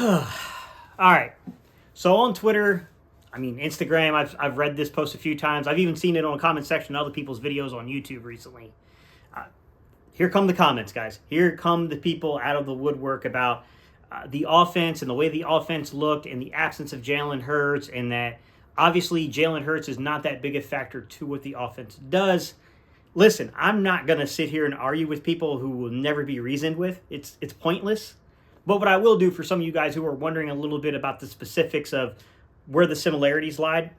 All right. So on Twitter, Instagram, I've read this post a few times. I've even seen it on a comment section of other people's videos on YouTube recently. Uh, Here come the comments, guys. Here come the people out of the woodwork about the offense and the way the offense looked and the absence of Jalen Hurts, and that obviously Jalen Hurts is not that big a factor to what the offense does. Listen, I'm not going to sit here and argue with people who will never be reasoned with. It's pointless. But what I will do for some of you guys who are wondering a little bit about the specifics of where the similarities lied,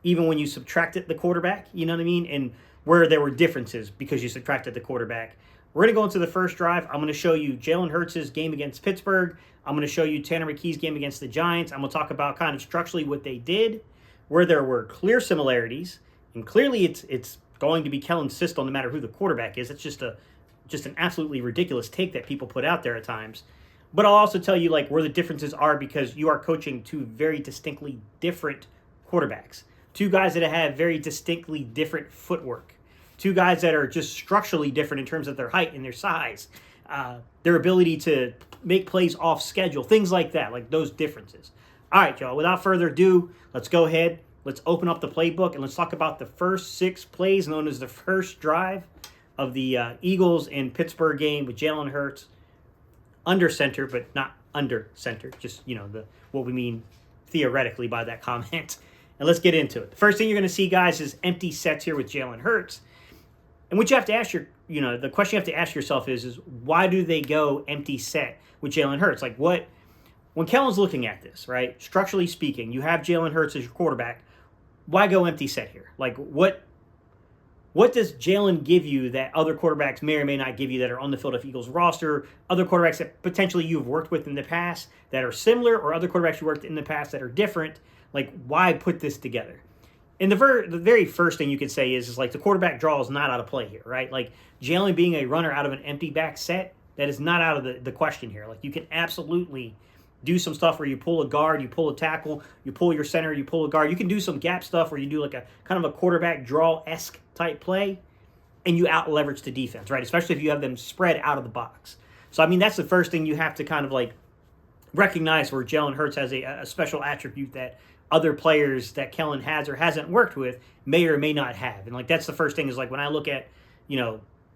even when you subtracted the quarterback, you know what I mean? And where there were differences because you subtracted the quarterback. We're going to go into the first drive. I'm going to show you Jalen Hurts' game against Pittsburgh. I'm going to show you Tanner McKee's game against the Giants. I'm going to talk about kind of structurally what they did, where there were clear similarities. And clearly it's going to be Kellen's system no matter who the quarterback is. It's just an absolutely ridiculous take that people put out there at times. But I'll also tell you like where the differences are because you are coaching two very distinctly different quarterbacks. Two guys that have very distinctly different footwork. Two guys that are just structurally different in terms of their height and their size. Their ability to make plays off schedule. Things like that, like those differences. All right, y'all, without further ado, let's go ahead. Let's open up the playbook and let's talk about the first 6 plays known as the first drive of the Eagles and Pittsburgh game with Jalen Hurts. Under center, but not under center. Just, what we mean theoretically by that comment. And let's get into it. The first thing you're going to see, guys, is empty sets here with Jalen Hurts. And what you have to ask the question you have to ask yourself is why do they go empty set with Jalen Hurts? Like when Kellen's looking at this, right? Structurally speaking, you have Jalen Hurts as your quarterback. Why go empty set here? Like what does Jalen give you that other quarterbacks may or may not give you that are on the Philadelphia Eagles roster? Other quarterbacks that potentially you've worked with in the past that are similar, or other quarterbacks you worked in the past that are different? Like, why put this together? And the very first thing you could say is like the quarterback draw is not out of play here, right? Like Jalen being a runner out of an empty back set, that is not out of the question here. Like you can absolutely do some stuff where you pull a guard, you pull a tackle, you pull your center, you pull a guard. You can do some gap stuff where you do like a kind of a quarterback draw-esque type play, and you out-leverage the defense, right? Especially if you have them spread out of the box. So, that's the first thing you have to kind of like recognize where Jalen Hurts has a special attribute that other players that Kellen has or hasn't worked with may or may not have. And like that's the first thing is like when I look at,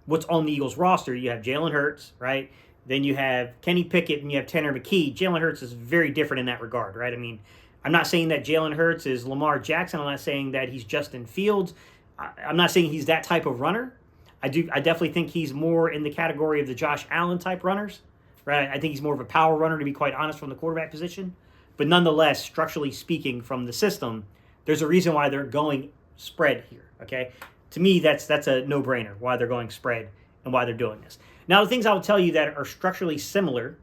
what's on the Eagles roster, you have Jalen Hurts, right? Then you have Kenny Pickett and you have Tanner McKee. Jalen Hurts is very different in that regard, right? I'm not saying that Jalen Hurts is Lamar Jackson. I'm not saying that he's Justin Fields. I'm not saying he's that type of runner. I definitely think he's more in the category of the Josh Allen type runners, right? I think he's more of a power runner, to be quite honest, from the quarterback position. But nonetheless, structurally speaking, from the system, there's a reason why they're going spread here, okay? To me, that's a no-brainer, why they're going spread and why they're doing this. Now, the things I will tell you that are structurally similar,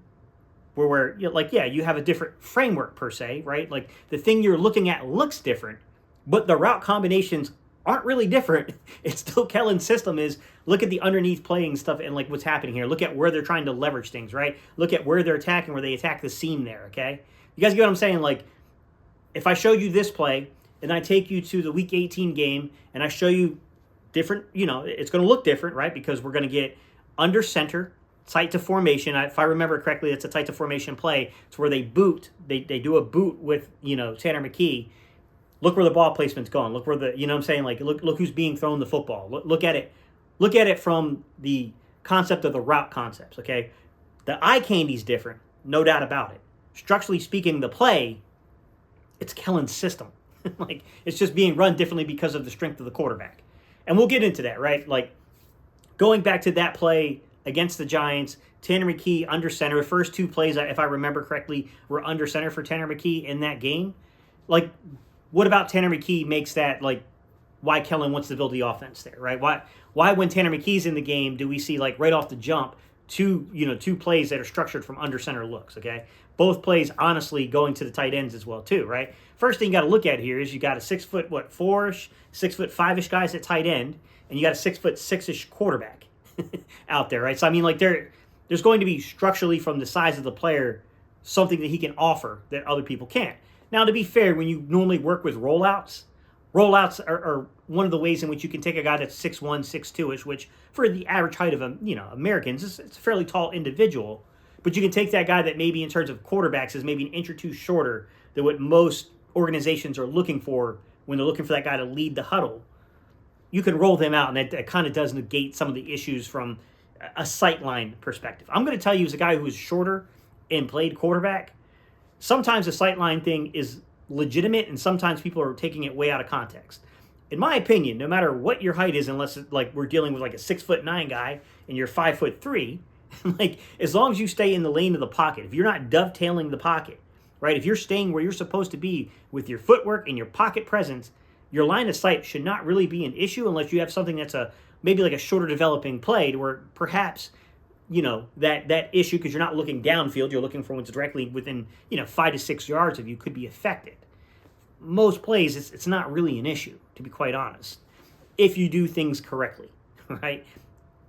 where you have a different framework per se, right? Like the thing you're looking at looks different, but the route combinations aren't really different. It's still Kellen's system is look at the underneath playing stuff and like what's happening here. Look at where they're trying to leverage things, right? Look at where they're attacking, where they attack the seam there, okay? You guys get what I'm saying? Like if I showed you this play and I take you to the Week 18 game and I show you different, it's going to look different, right? Because we're going to get under center, tight to formation. If I remember correctly, it's a tight to formation play. It's where they boot. They do a boot with, Tanner McKee. Look where the ball placement's going. Look where Like, look who's being thrown the football. Look at it. Look at it from the concept of the route concepts, okay? The eye candy's different, no doubt about it. Structurally speaking, the play, it's Kellen's system. Like, it's just being run differently because of the strength of the quarterback. And we'll get into that, right? Like, going back to that play against the Giants, Tanner McKee under center. The first 2 plays, if I remember correctly, were under center for Tanner McKee in that game. Like, what about Tanner McKee makes that, like, why Kellen wants to build the offense there, right? Why when Tanner McKee's in the game do we see, like, right off the jump, 2 plays that are structured from under center looks, okay? Both plays, honestly, going to the tight ends as well, too, right? First thing you got to look at here is you got a 6'4", 6'5" guys at tight end, and you got a 6'6" quarterback out there, right? So, there's going to be structurally from the size of the player something that he can offer that other people can't. Now, to be fair, when you normally work with rollouts are one of the ways in which you can take a guy that's 6'1", 6'2", which for the average height of Americans, it's a fairly tall individual. But you can take that guy that maybe in terms of quarterbacks is maybe an inch or two shorter than what most organizations are looking for when they're looking for that guy to lead the huddle. You can roll them out, and that kind of does negate some of the issues from a sightline perspective. I'm going to tell you, as a guy who is shorter and played quarterback, sometimes the sightline thing is legitimate, and sometimes people are taking it way out of context. In my opinion, no matter what your height is, unless like we're dealing with like a 6'9" guy and you're 5'3", like as long as you stay in the lane of the pocket, if you're not dovetailing the pocket, right? If you're staying where you're supposed to be with your footwork and your pocket presence, your line of sight should not really be an issue unless you have something that's maybe like a shorter developing play to where perhaps, that issue, because you're not looking downfield, you're looking for what's directly within, 5 to 6 yards of you, could be affected. Most plays, it's not really an issue, to be quite honest, if you do things correctly, right?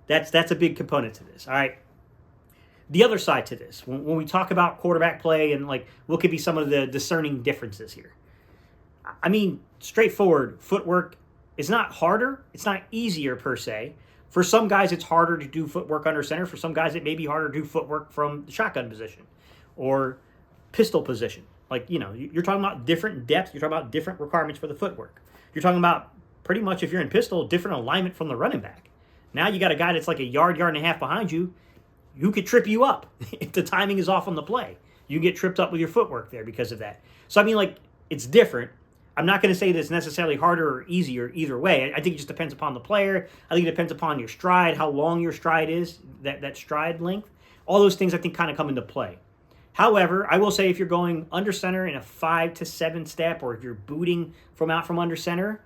That's a big component to this, all right? The other side to this, when we talk about quarterback play and like what could be some of the discerning differences here. I mean, straightforward, footwork is not harder. It's not easier per se. For some guys, it's harder to do footwork under center. For some guys, it may be harder to do footwork from the shotgun position or pistol position. Like, you're talking about different depth. You're talking about different requirements for the footwork. You're talking about pretty much, if you're in pistol, different alignment from the running back. Now you got a guy that's like a yard and a half behind you. You could trip you up if the timing is off on the play. You get tripped up with your footwork there because of that. So, I mean, like, it's different. I'm not going to say that it's necessarily harder or easier either way. I think it just depends upon the player. I think it depends upon your stride, how long your stride is, that stride length. All those things I think kind of come into play. However, I will say if you're going under center in a 5 to 7 step, or if you're booting from out from under center,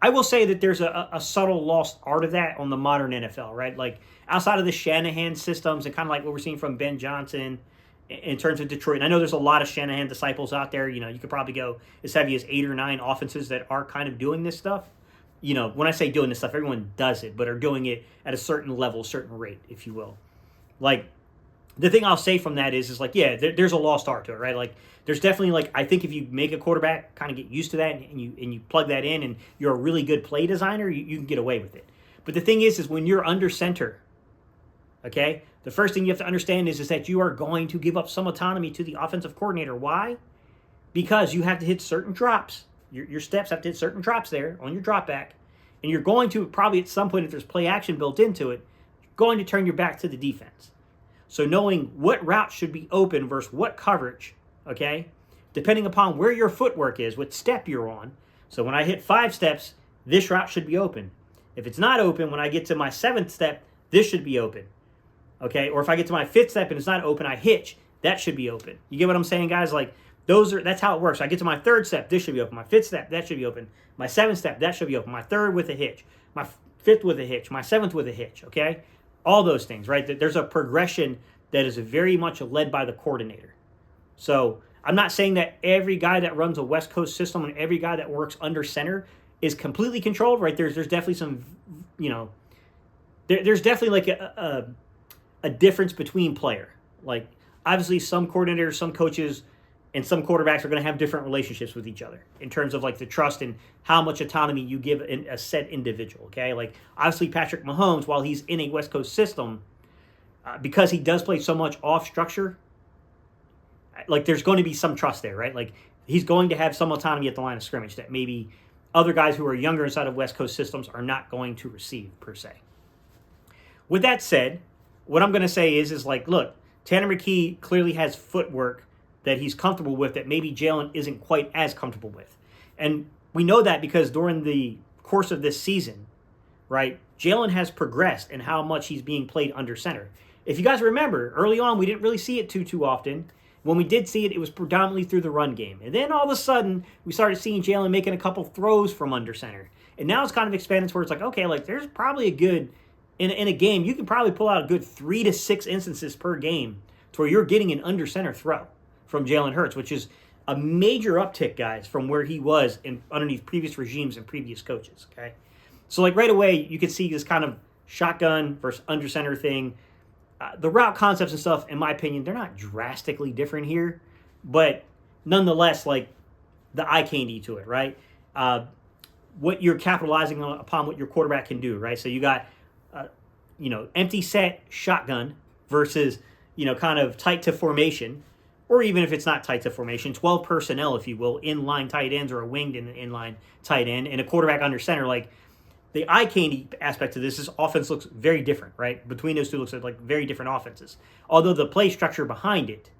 I will say that there's a subtle lost art of that on the modern NFL, right? Like outside of the Shanahan systems and kind of like what we're seeing from Ben Johnson in terms of Detroit. And I know there's a lot of Shanahan disciples out there. You could probably go as heavy as 8 or 9 offenses that are kind of doing this stuff. When I say doing this stuff, everyone does it, but are doing it at a certain level, certain rate, if you will. Like, the thing I'll say from that is like, yeah, there's a lost art to it, right? Like, there's definitely, like, I think if you make a quarterback kind of get used to that and you plug that in and you're a really good play designer, you can get away with it. But the thing is when you're under center, okay, the first thing you have to understand is that you are going to give up some autonomy to the offensive coordinator. Why? Because you have to hit certain drops. Your steps have to hit certain drops there on your drop back. And you're going to probably at some point, if there's play action built into it, going to turn your back to the defense. So knowing what route should be open versus what coverage, okay, depending upon where your footwork is, what step you're on. So when I hit 5 steps, this route should be open. If it's not open, when I get to my 7th step, this should be open. Okay, or if I get to my 5th step and it's not open, I hitch. That should be open. You get what I'm saying, guys? Like, that's how it works. I get to my 3rd step, this should be open. My 5th step, that should be open. My 7th step, that should be open. My 3rd with a hitch. My 5th with a hitch. My 7th with a hitch, okay? All those things, right? There's a progression that is very much led by the coordinator. So I'm not saying that every guy that runs a West Coast system and every guy that works under center is completely controlled, right? There's definitely some, there's definitely like a difference between player. Like, obviously some coordinators, some coaches, and some quarterbacks are going to have different relationships with each other in terms of like the trust and how much autonomy you give a set individual, okay? Like, obviously Patrick Mahomes, while he's in a West Coast system, because he does play so much off structure, like there's going to be some trust there, right? Like, he's going to have some autonomy at the line of scrimmage that maybe other guys who are younger inside of West Coast systems are not going to receive per se. With that said, what I'm going to say is like, look, Tanner McKee clearly has footwork that he's comfortable with that maybe Jalen isn't quite as comfortable with. And we know that because during the course of this season, right, Jalen has progressed in how much he's being played under center. If you guys remember, early on, we didn't really see it too often. When we did see it, it was predominantly through the run game. And then all of a sudden, we started seeing Jalen making a couple throws from under center. And now it's kind of expanded to where it's like, okay, like there's probably a good, in a game, you can probably pull out a good 3 to 6 instances per game to where you're getting an under center throw from Jalen Hurts, which is a major uptick, guys, from where he was underneath previous regimes and previous coaches, okay? So, like, right away, you can see this kind of shotgun versus under center thing. The route concepts and stuff, in my opinion, they're not drastically different here, but nonetheless, like, the eye candy to it, right? What you're capitalizing upon what your quarterback can do, right? So you got, empty set shotgun versus, kind of tight to formation, or even if it's not tight to formation, 12 personnel, if you will, inline tight ends or a winged inline tight end, and a quarterback under center, like the eye candy aspect of this offense looks very different, right? Between those two looks like very different offenses. Although the play structure behind it,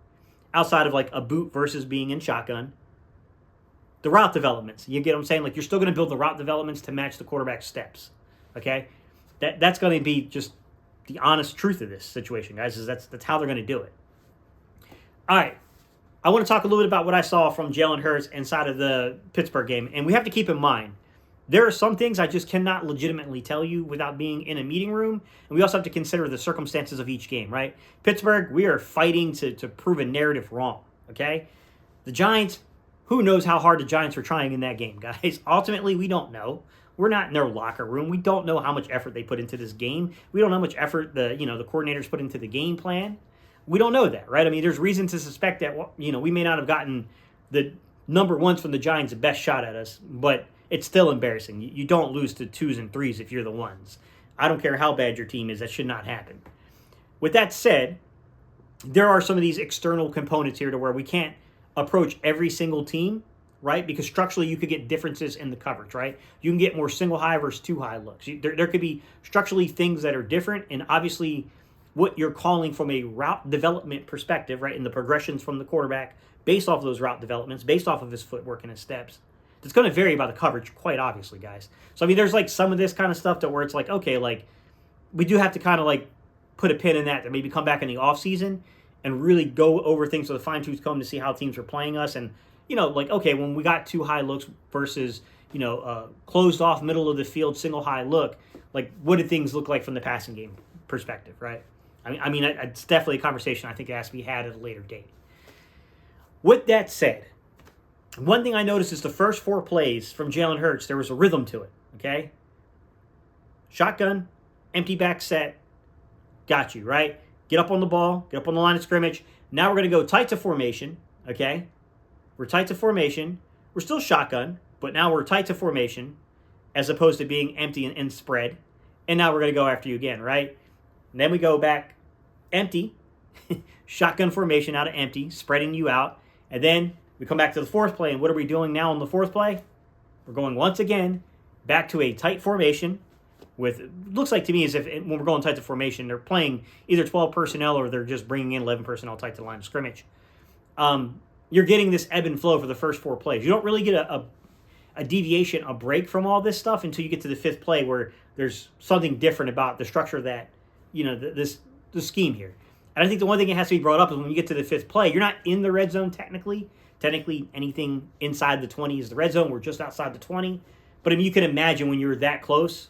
outside of like a boot versus being in shotgun, the route developments, you get what I'm saying? Like you're still going to build the route developments to match the quarterback's steps, okay? That's going to be just the honest truth of this situation, guys, is that's how they're going to do it. All right, I want to talk a little bit about what I saw from Jalen Hurts inside of the Pittsburgh game, and we have to keep in mind, there are some things I just cannot legitimately tell you without being in a meeting room, and we also have to consider the circumstances of each game, right? Pittsburgh, we are fighting to prove a narrative wrong, okay? The Giants, who knows how hard the Giants were trying in that game, guys? Ultimately, we don't know. We're not in their locker room. We don't know how much effort they put into this game. We don't know how much effort the coordinators put into the game plan. We don't know that, right? I mean, there's reason to suspect that, we may not have gotten the number ones from the Giants the best shot at us, but it's still embarrassing. You don't lose to 2s and 3s if you're the ones. I don't care how bad your team is. That should not happen. With that said, there are some of these external components here to where we can't approach every single team, right? Because structurally you could get differences in the coverage, right? You can get more single high versus 2 high looks. There could be structurally things that are different, and obviously what you're calling from a route development perspective, right, and the progressions from the quarterback based off of those route developments, based off of his footwork and his steps, it's going to vary by the coverage, quite obviously, guys. So, I mean, there's like some of this kind of stuff to where it's like, okay, like we do have to kind of like put a pin in that maybe come back in the offseason and really go over things with a fine-tooth comb to see how teams are playing us. And, like, okay, when we got 2 high looks versus, closed off middle of the field, single high look, like what did things look like from the passing game perspective, right? I mean, it's definitely a conversation I think it has to be had at a later date. With that said, one thing I noticed is the first 4 plays from Jalen Hurts, there was a rhythm to it, okay? Shotgun, empty back set, got you, right? Get up on the ball, get up on the line of scrimmage. Now we're going to go tight to formation, okay? We're tight to formation. We're still shotgun, but now we're tight to formation as opposed to being empty and spread. And now we're going to go after you again, right? And then we go back empty, shotgun formation out of empty, spreading you out. And then we come back to the 4th play, and what are we doing now on the 4th play? We're going once again back to a tight formation with, looks like to me as if when we're going tight to formation, they're playing either 12 personnel or they're just bringing in 11 personnel tight to the line of scrimmage. You're getting this ebb and flow for the first 4 plays. You don't really get a deviation, a break from all this stuff until you get to the 5th play where there's something different about the structure of that, the scheme here. And I think the one thing that has to be brought up is when you get to the 5th play, you're not in the red zone technically. Technically, anything inside the 20 is the red zone. We're just outside the 20. But I mean, you can imagine when you're that close,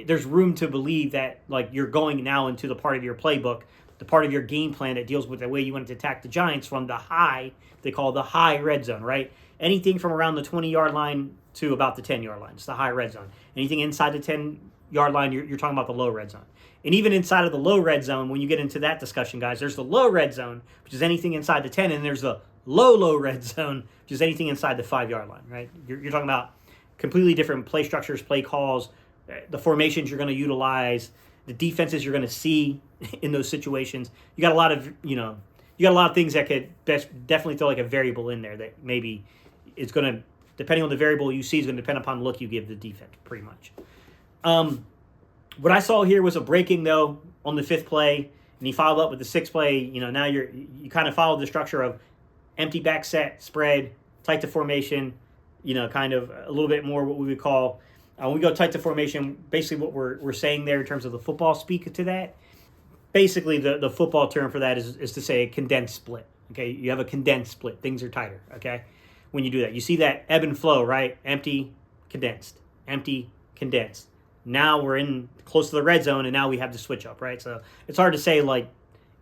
there's room to believe that like you're going now into the part of your playbook, the part of your game plan that deals with the way you want to attack the Giants from the high, they call the high red zone, right? Anything from around the 20-yard line to about the 10-yard line. It's the high red zone. Anything inside the 10-yard line, you're talking about the low red zone. And even inside of the low red zone, when you get into that discussion, guys, there's the low red zone, which is anything inside the 10, and there's the low red zone, which is anything inside the 5-yard line, right? You're talking about completely different play structures, play calls, the formations you're going to utilize, the defenses you're going to see in those situations. You got a lot of, things that could definitely throw like a variable in there that maybe it's going to, depending on the variable you see, is going to depend upon the look you give the defense, pretty much. What I saw here was a breaking, though, on the 5th play, and he followed up with the 6th play. Now you kind of followed the structure of empty back set, spread, tight to formation, kind of a little bit more what we would call, when we go tight to formation, basically what we're saying there in terms of the football speak to that, basically the football term for that is to say a condensed split, okay? You have a condensed split. Things are tighter, okay? When you do that. You see that ebb and flow, right? Empty, condensed, empty, condensed. Now we're in close to the red zone, and now we have the switch up, right? So it's hard to say, like,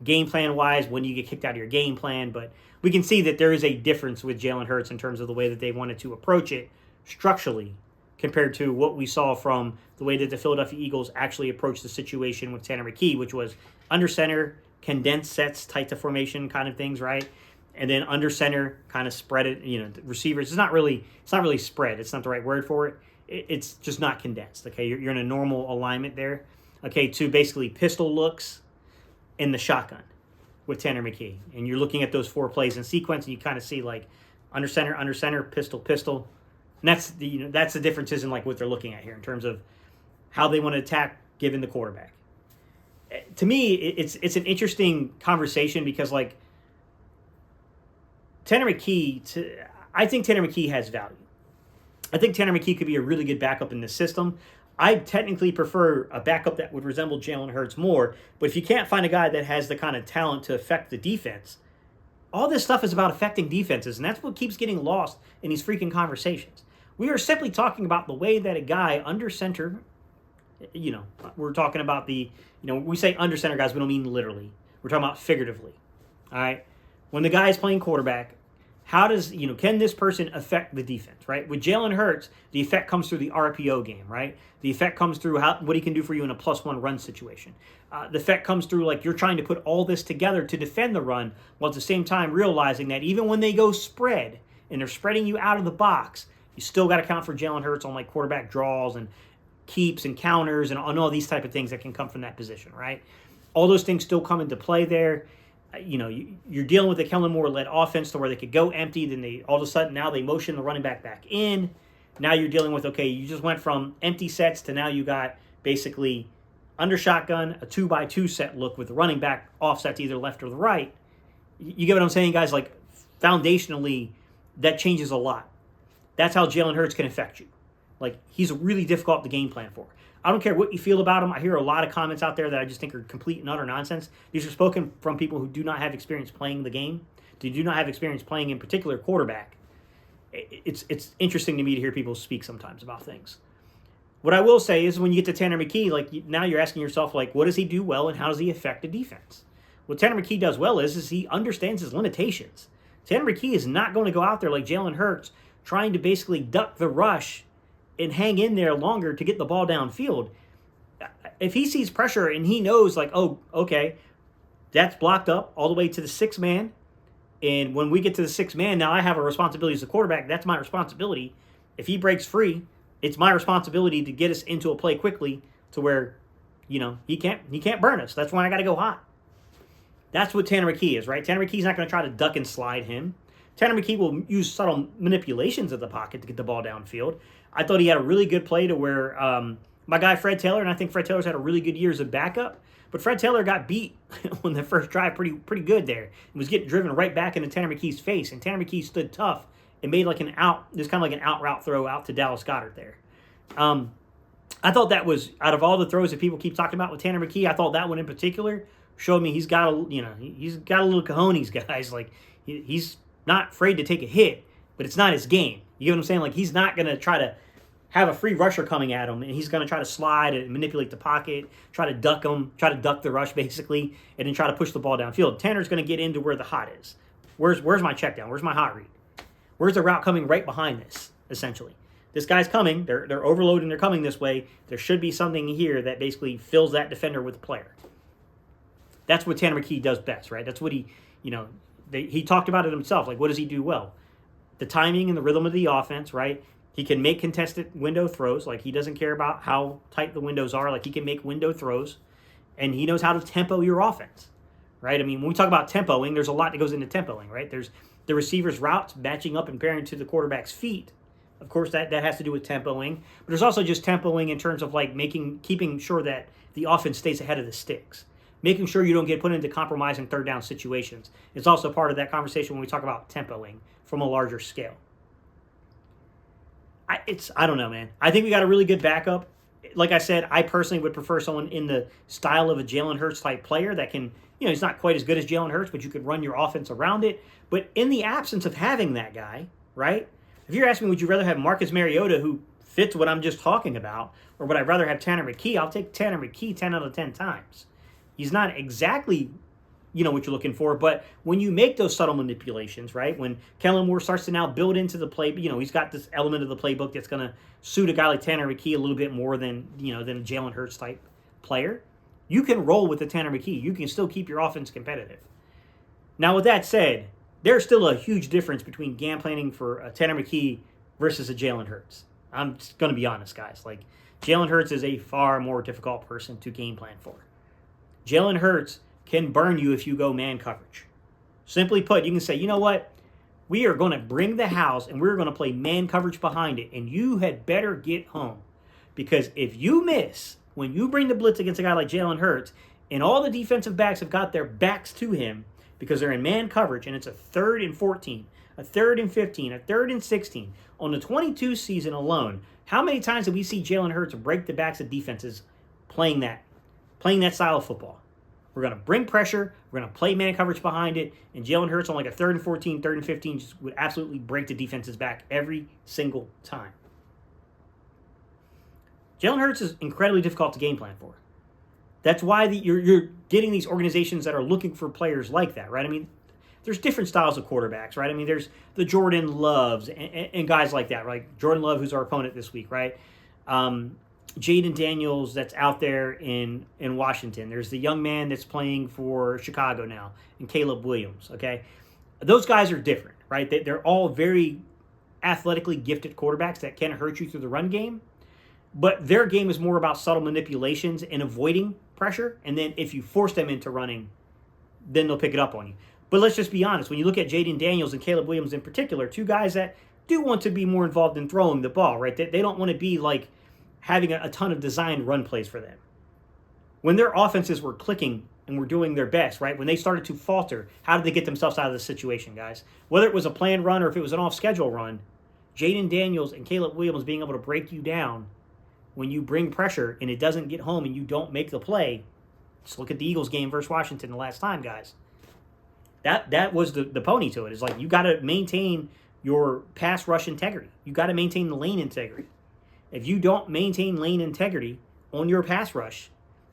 game plan-wise when you get kicked out of your game plan, but we can see that there is a difference with Jalen Hurts in terms of the way that they wanted to approach it structurally compared to what we saw from the way that the Philadelphia Eagles actually approached the situation with Tanner McKee, which was under center, condensed sets, tight to formation kind of things, right? And then under center, kind of spread it, receivers. It's not really spread. It's not the right word for it. It's just not condensed, okay? You're in a normal alignment there, okay, to basically pistol looks in the shotgun. with Tanner McKee. And you're looking at those 4 plays in sequence, and you kind of see like under center, pistol, pistol. And that's the differences in like what they're looking at here in terms of how they want to attack given the quarterback. To me, it's an interesting conversation because like I think Tanner McKee has value. I think Tanner McKee could be a really good backup in this system. I technically prefer a backup that would resemble Jalen Hurts more, but if you can't find a guy that has the kind of talent to affect the defense, all this stuff is about affecting defenses, and that's what keeps getting lost in these freaking conversations. We are simply talking about the way that a guy under center, we're talking about we say under center guys, we don't mean literally. We're talking about figuratively. All right? When the guy is playing quarterback, how does, can this person affect the defense, right? With Jalen Hurts, the effect comes through the RPO game, right? The effect comes through what he can do for you in a +1 run situation. The effect comes through like you're trying to put all this together to defend the run while at the same time realizing that even when they go spread and they're spreading you out of the box, you still got to count for Jalen Hurts on like quarterback draws and keeps and counters and all these type of things that can come from that position, right? All those things still come into play there. You're dealing with a Kellen Moore-led offense to where they could go empty, then they all of a sudden now they motion the running back in. Now you're dealing with, okay, you just went from empty sets to now you got basically under shotgun, a 2x2 set look with the running back offset to either left or the right. You get what I'm saying, guys? Like, foundationally, that changes a lot. That's how Jalen Hurts can affect you. Like, he's really difficult to game plan for. I don't care what you feel about him. I hear a lot of comments out there that I just think are complete and utter nonsense. These are spoken from people who do not have experience playing the game. They do not have experience playing, in particular, quarterback. It's interesting to me to hear people speak sometimes about things. What I will say is when you get to Tanner McKee, like now you're asking yourself, like, what does he do well and how does he affect the defense? What Tanner McKee does well is he understands his limitations. Tanner McKee is not going to go out there like Jalen Hurts trying to basically duck the rush and hang in there longer to get the ball downfield. If he sees pressure and he knows, like, oh, okay, that's blocked up all the way to the 6th man, and when we get to the 6th man, now I have a responsibility as a quarterback. That's my responsibility. If he breaks free, it's my responsibility to get us into a play quickly to where, he can't burn us. That's when I got to go hot. That's what Tanner McKee is, right? Tanner McKee's not going to try to duck and slide him. Tanner McKee will use subtle manipulations of the pocket to get the ball downfield. I thought he had a really good play to where my guy Fred Taylor, and I think Fred Taylor's had a really good year as a backup, but Fred Taylor got beat on the first drive pretty good there. He was getting driven right back into Tanner McKee's face, and Tanner McKee stood tough and made like just kind of like an out route throw out to Dallas Goedert there. I thought that was, out of all the throws that people keep talking about with Tanner McKee, I thought that one in particular showed me he's got a little cojones, guys. Like, he's not afraid to take a hit, but it's not his game. You get what I'm saying? Like, he's not going to try to have a free rusher coming at him, and he's going to try to slide and manipulate the pocket, try to duck the rush, basically, and then try to push the ball downfield. Tanner's going to get into where the hot is. Where's my check down? Where's my hot read? Where's the route coming right behind this, essentially? This guy's coming. They're overloading. They're coming this way. There should be something here that basically fills that defender with a player. That's what Tanner McKee does best, right? That's what he talked about it himself. Like, what does he do well? The timing and the rhythm of the offense, right? He can make contested window throws. Like, he doesn't care about how tight the windows are. Like, he can make window throws, and he knows how to tempo your offense, right? I mean, when we talk about tempoing, there's a lot that goes into tempoing, right? There's the receiver's routes matching up and pairing to the quarterback's feet. Of course, that has to do with tempoing. But there's also just tempoing in terms of, like, keeping sure that the offense stays ahead of the sticks. Making sure you don't get put into compromising third down situations. It's also part of that conversation when we talk about tempoing from a larger scale. I don't know, man. I think we got a really good backup. Like I said, I personally would prefer someone in the style of a Jalen Hurts type player that can, he's not quite as good as Jalen Hurts, but you could run your offense around it. But in the absence of having that guy, right? If you're asking me, would you rather have Marcus Mariota, who fits what I'm just talking about, or would I rather have Tanner McKee? I'll take Tanner McKee 10 out of 10 times. He's not exactly, what you're looking for, but when you make those subtle manipulations, right, when Kellen Moore starts to now build into the play, he's got this element of the playbook that's going to suit a guy like Tanner McKee a little bit more than a Jalen Hurts type player, you can roll with the Tanner McKee. You can still keep your offense competitive. Now, with that said, there's still a huge difference between game planning for a Tanner McKee versus a Jalen Hurts. I'm just going to be honest, guys. Like, Jalen Hurts is a far more difficult person to game plan for. Jalen Hurts can burn you if you go man coverage. Simply put, you can say, you know what? We are going to bring the house and we're going to play man coverage behind it, and you had better get home. Because if you miss, when you bring the blitz against a guy like Jalen Hurts, and all the defensive backs have got their backs to him because they're in man coverage, and it's a 3rd and 14, a 3rd and 15, a 3rd and 16. On the 22 season alone, how many times did we see Jalen Hurts break the backs of defenses playing that style of football? We're going to bring pressure. We're going to play man coverage behind it. And Jalen Hurts on like a 3rd and 14, 3rd and 15 just would absolutely break the defense's back every single time. Jalen Hurts is incredibly difficult to game plan for. That's why you're getting these organizations that are looking for players like that, right? I mean, there's different styles of quarterbacks, right? I mean, there's the Jordan Loves and guys like that, right? Jordan Love, who's our opponent this week, right? Jaden Daniels that's out there in Washington. There's the young man that's playing for Chicago now, and Caleb Williams, okay? Those guys are different, right? They're all very athletically gifted quarterbacks that can hurt you through the run game, but their game is more about subtle manipulations and avoiding pressure, and then if you force them into running, then they'll pick it up on you. But let's just be honest. When you look at Jaden Daniels and Caleb Williams in particular, two guys that do want to be more involved in throwing the ball, right? They don't want to be like having a ton of designed run plays for them. When their offenses were clicking and were doing their best, right? When they started to falter, how did they get themselves out of this situation, guys? Whether it was a planned run or if it was an off-schedule run, Jaden Daniels and Caleb Williams being able to break you down when you bring pressure and it doesn't get home and you don't make the play. Just look at the Eagles game versus Washington the last time, guys. That was the pony to it. It's like you got to maintain your pass rush integrity. You got to maintain the lane integrity. If you don't maintain lane integrity on your pass rush,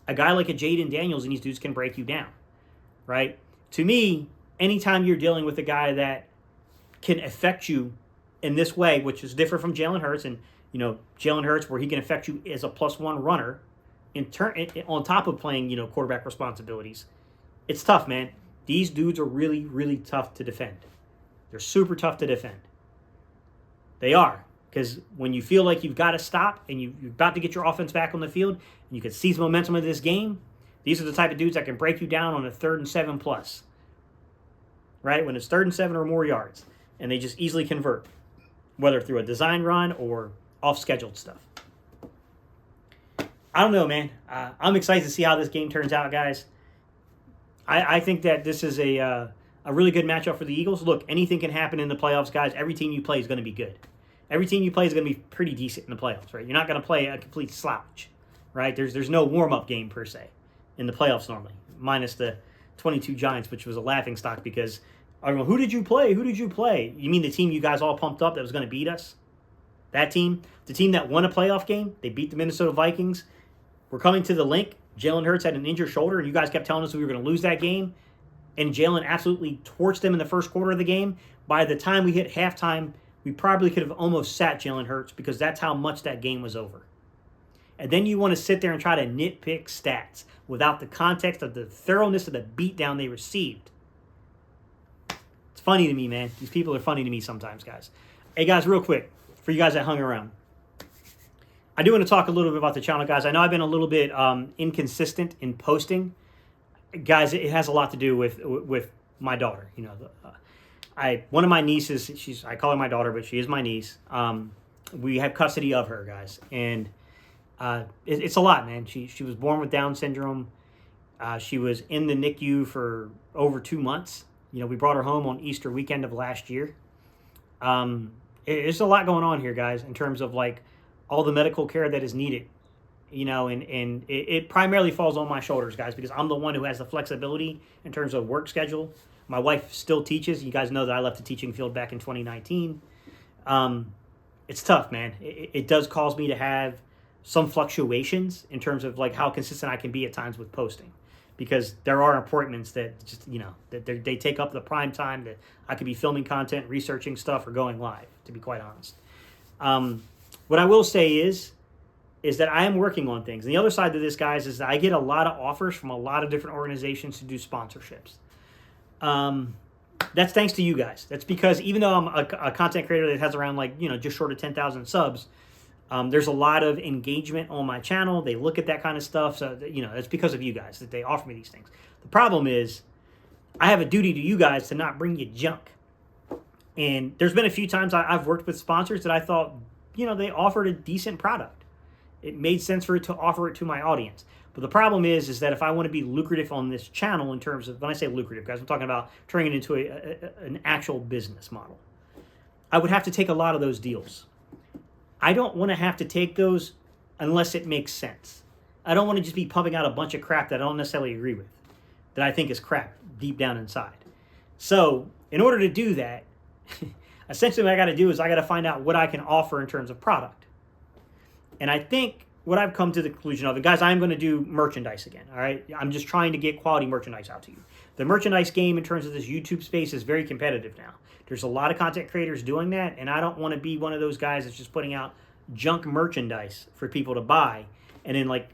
a guy like a Jaden Daniels and these dudes can break you down, right? To me, anytime you're dealing with a guy that can affect you in this way, which is different from Jalen Hurts, and Jalen Hurts where he can affect you as a +1 runner, on top of playing quarterback responsibilities, it's tough, man. These dudes are really, really tough to defend. They're super tough to defend. They are. Because when you feel like you've got to stop and you're about to get your offense back on the field and you can seize momentum of this game, these are the type of dudes that can break you down on a 3rd and 7+. Right? When it's 3rd and 7 or more yards. And they just easily convert. Whether through a design run or off-scheduled stuff. I don't know, man. I'm excited to see how this game turns out, guys. I think that this is a really good matchup for the Eagles. Look, anything can happen in the playoffs, guys. Every team you play is going to be good. Every team you play is going to be pretty decent in the playoffs, right? You're not going to play a complete slouch, right? There's no warm-up game, per se, in the playoffs normally, minus the 22 Giants, which was a laughingstock because, I don't know, who did you play? Who did you play? You mean the team you guys all pumped up that was going to beat us? That team? The team that won a playoff game? They beat the Minnesota Vikings. We're coming to the link. Jalen Hurts had an injured shoulder, and you guys kept telling us we were going to lose that game. And Jalen absolutely torched them in the first quarter of the game. By the time we hit halftime, we probably could have almost sat Jalen Hurts because that's how much that game was over. And then you want to sit there and try to nitpick stats without the context of the thoroughness of the beatdown they received. It's funny to me, man. These people are funny to me sometimes, guys. Hey, guys, real quick, for you guys that hung around. I do want to talk a little bit about the channel, guys. I know I've been a little bit inconsistent in posting. Guys, it has a lot to do with my daughter. One of my nieces, I call her my daughter, but she is my niece. We have custody of her, guys. And it's a lot, man. She was born with Down syndrome. She was in the NICU for over 2 months. We brought her home on Easter weekend of last year. There's a lot going on here, guys, in terms of like all the medical care that is needed, and it primarily falls on my shoulders, guys, because I'm the one who has the flexibility in terms of work schedule. My wife still teaches. You guys know that I left the teaching field back in 2019. It's tough, man. It does cause me to have some fluctuations in terms of like how consistent I can be at times with posting, because there are appointments that just, that they take up the prime time that I could be filming content, researching stuff, or going live, to be quite honest. What I will say is that I am working on things. And the other side to this, guys, is that I get a lot of offers from a lot of different organizations to do sponsorships. That's thanks to you guys. That's because even though I'm a content creator that has around just short of 10,000 subs, There's a lot of engagement on my channel. They look at that kind of stuff. So, it's because of you guys that they offer me these things. The problem is I have a duty to you guys to not bring you junk. And there's been a few times I've worked with sponsors that I thought, they offered a decent product. It made sense for it to offer it to my audience. But the problem is that if I want to be lucrative on this channel in terms of, when I say lucrative, guys, I'm talking about turning it into an actual business model. I would have to take a lot of those deals. I don't want to have to take those unless it makes sense. I don't want to just be pumping out a bunch of crap that I don't necessarily agree with, that I think is crap deep down inside. So in order to do that, essentially what I got to do is I got to find out what I can offer in terms of product. And I think what I've come to the conclusion of, and guys, I'm going to do merchandise again, all right? I'm just trying to get quality merchandise out to you. The merchandise game in terms of this YouTube space is very competitive now. There's a lot of content creators doing that, and I don't want to be one of those guys that's just putting out junk merchandise for people to buy, and then like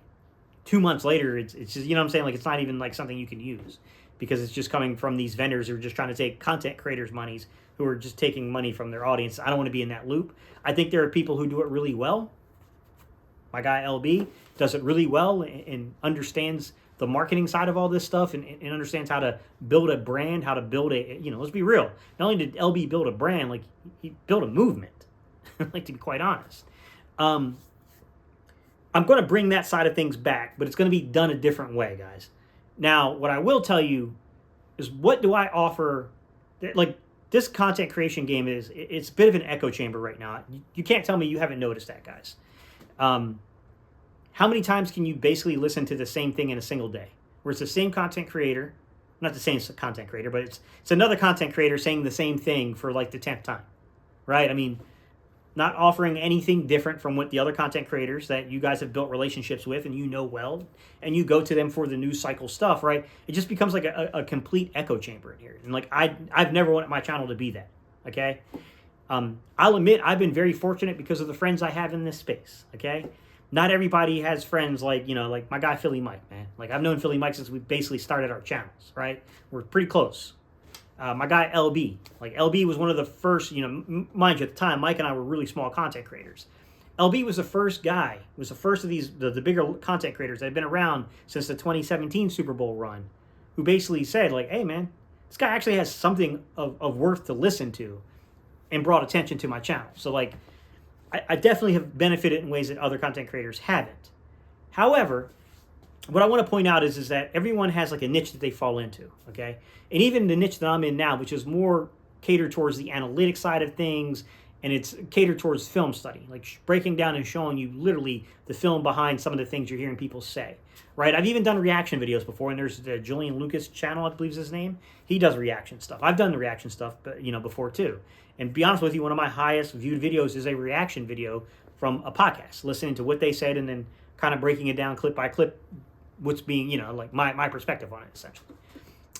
2 months later, it's just, you know what I'm saying? Like, it's not even like something you can use because it's just coming from these vendors who are just trying to take content creators' monies, who are just taking money from their audience. I don't want to be in that loop. I think there are people who do it really well. My guy LB does it really well and understands the marketing side of all this stuff and understands how to build a brand, how to build let's be real. Not only did LB build a brand, like he built a movement, like to be quite honest. I'm going to bring that side of things back, but it's going to be done a different way, guys. Now, what I will tell you is what do I offer? Like this content creation game it's a bit of an echo chamber right now. You can't tell me you haven't noticed that, guys. How many times can you basically listen to the same thing in a single day? Where it's the same content creator, not the same content creator, but it's another content creator saying the same thing for like the 10th time, right? I mean, not offering anything different from what the other content creators that you guys have built relationships with and well, and you go to them for the news cycle stuff, right? It just becomes like a complete echo chamber in here. And like I've never wanted my channel to be that, okay? I'll admit I've been very fortunate because of the friends I have in this space, okay? Not everybody has friends like my guy Philly Mike, man. Like I've known Philly Mike since we basically started our channels, right? We're pretty close. My guy LB, like LB was one of the first, mind you, at the time, Mike and I were really small content creators. LB was the first guy, was the first of these, the bigger content creators that had been around since the 2017 Super Bowl run, who basically said like, hey man, this guy actually has something of worth to listen to, and brought attention to my channel. So like, I definitely have benefited in ways that other content creators haven't. However, what I want to point out is that everyone has like a niche that they fall into, okay? And even the niche that I'm in now, which is more catered towards the analytics side of things, and it's catered towards film study, like breaking down and showing you literally the film behind some of the things you're hearing people say, right? I've even done reaction videos before, and there's the Julian Lucas channel, I believe is his name. He does reaction stuff. I've done the reaction stuff, but before too. And to be honest with you, one of my highest viewed videos is a reaction video from a podcast, listening to what they said and then kind of breaking it down clip by clip, what's being, like my perspective on it, essentially.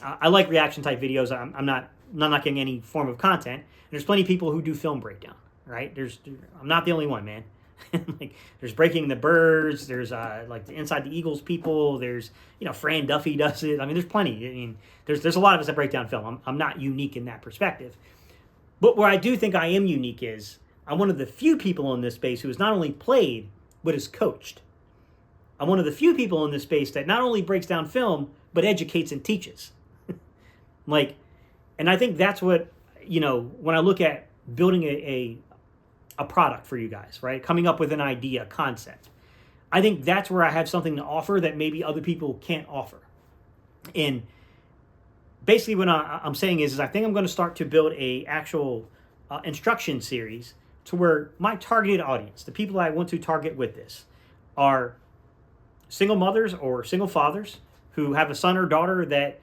I like reaction type videos. I'm not getting any form of content. And there's plenty of people who do film breakdown, right? I'm not the only one, man. Like there's Breaking the Birds. There's like the Inside the Eagles people. There's Fran Duffy does it. I mean, there's plenty. I mean, there's a lot of us that break down film. I'm not unique in that perspective. But where I do think I am unique is I'm one of the few people in this space who has not only played, but has coached. I'm one of the few people in this space that not only breaks down film, but educates and teaches. And I think that's what, when I look at building a product for you guys, right? Coming up with an idea, concept. I think that's where I have something to offer that maybe other people can't offer. And basically what I'm saying is I think I'm going to start to build a actual instruction series to where my targeted audience, the people I want to target with this, are single mothers or single fathers who have a son or daughter that,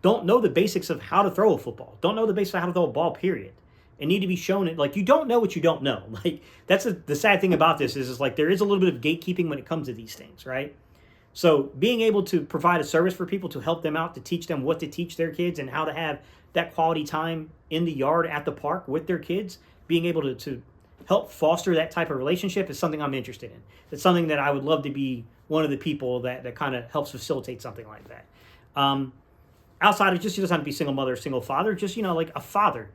don't know the basics of how to throw a football, don't know the basics of how to throw a ball, period, and need to be shown it. Like, you don't know what you don't know. Like, that's the sad thing about this is like there is a little bit of gatekeeping when it comes to these things, right? So being able to provide a service for people to help them out, to teach them what to teach their kids and how to have that quality time in the yard, at the park with their kids, being able to help foster that type of relationship is something I'm interested in. It's something that I would love to be one of the people that kind of helps facilitate something like that. Outside of just, it doesn't have to be single mother or single father, just, like a father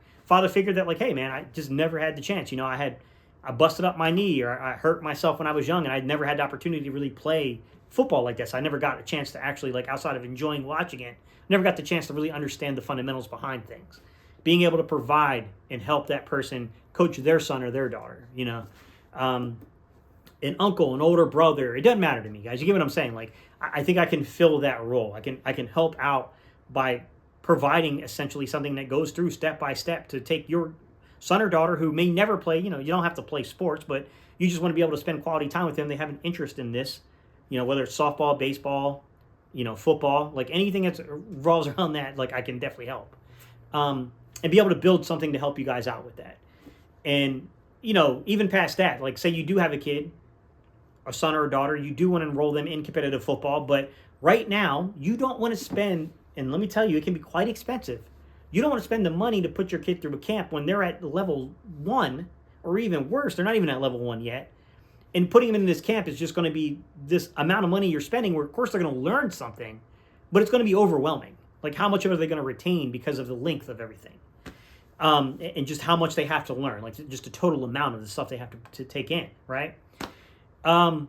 figure that like, hey man, I just never had the chance. I had, I busted up my knee or I hurt myself when I was young and I'd never had the opportunity to really play football like this. I never got a chance to actually, like, outside of enjoying watching it, never got the chance to really understand the fundamentals behind things. Being able to provide and help that person coach their son or their daughter, an uncle, an older brother, it doesn't matter to me, guys. You get what I'm saying? Like, I think I can fill that role. I can help out by providing essentially something that goes through step by step to take your son or daughter who may never play, you don't have to play sports, but you just want to be able to spend quality time with them. They have an interest in this, whether it's softball, baseball, football, like anything that revolves around that, like I can definitely help. And be able to build something to help you guys out with that. And, even past that, like say you do have a kid, a son or a daughter, you do want to enroll them in competitive football, but right now you don't want to spend, and let me tell you, it can be quite expensive. You don't want to spend the money to put your kid through a camp when they're at level 1, or even worse, they're not even at level 1 yet. And putting them in this camp is just going to be this amount of money you're spending where, of course, they're going to learn something, but it's going to be overwhelming. Like, how much of it are they going to retain because of the length of everything? And just how much they have to learn, like just the total amount of the stuff they have to take in, right? I'm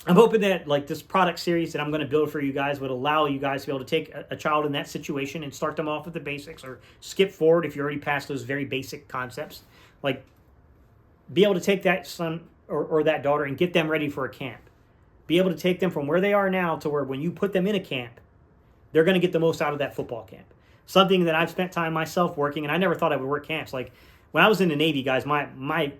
hoping that like this product series that I'm going to build for you guys would allow you guys to be able to take a child in that situation and start them off with the basics, or skip forward if you're already past those very basic concepts. Like, be able to take that son or that daughter and get them ready for a camp. Be able to take them from where they are now to where when you put them in a camp, they're going to get the most out of that football camp. Something that I've spent time myself working, and I never thought I would work camps. Like, when I was in the Navy, guys, my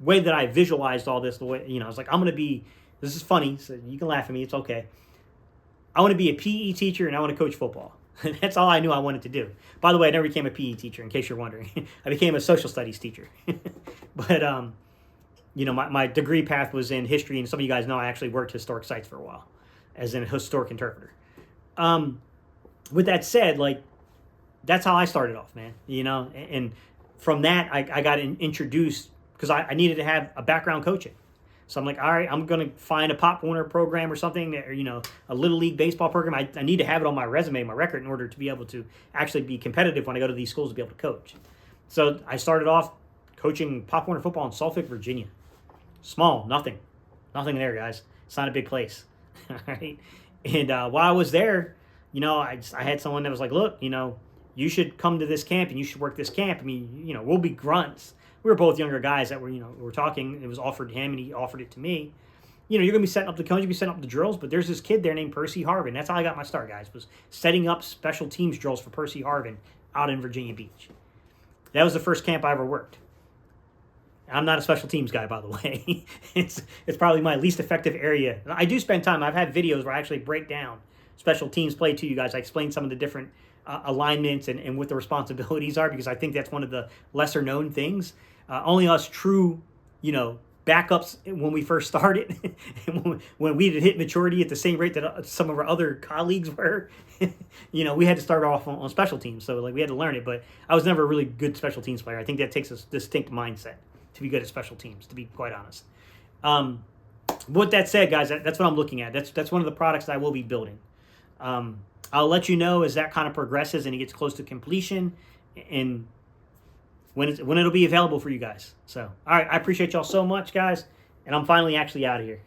way that I visualized all this, the way, I was like, I'm going to be, this is funny, so you can laugh at me, it's okay. I want to be a PE teacher and I want to coach football. That's all I knew I wanted to do. By the way, I never became a PE teacher, in case you're wondering. I became a social studies teacher. But, my degree path was in history, and some of you guys know I actually worked historic sites for a while as a historic interpreter. With that said, like, that's how I started off, man, and from that, I got introduced because I needed to have a background coaching. So I'm like, all right, I'm going to find a Pop Warner program or something, or, a Little League baseball program. I need to have it on my resume, my record, in order to be able to actually be competitive when I go to these schools to be able to coach. So I started off coaching Pop Warner football in Suffolk, Virginia. Small, nothing there, guys. It's not a big place, all right? And while I was there, I had someone that was like, look, you should come to this camp and you should work this camp. I mean, we'll be grunts. We were both younger guys that were talking. It was offered to him and he offered it to me. You're going to be setting up the cones, you'll be setting up the drills, but there's this kid there named Percy Harvin. That's how I got my start, guys, was setting up special teams drills for Percy Harvin out in Virginia Beach. That was the first camp I ever worked. I'm not a special teams guy, by the way. It's probably my least effective area. I do spend time. I've had videos where I actually break down special teams play to you guys. I explain some of the different alignments and what the responsibilities are, because I think that's one of the lesser known things. Only us true, backups when we first started, when we had hit maturity at the same rate that some of our other colleagues were, we had to start off on special teams. So like we had to learn it, but I was never a really good special teams player. I think that takes a distinct mindset to be good at special teams, to be quite honest. With that said, guys, that's what I'm looking at. That's one of the products that I will be building. I'll let you know as that kind of progresses and it gets close to completion and when it'll be available for you guys. So, all right, I appreciate y'all so much, guys, and I'm finally actually out of here.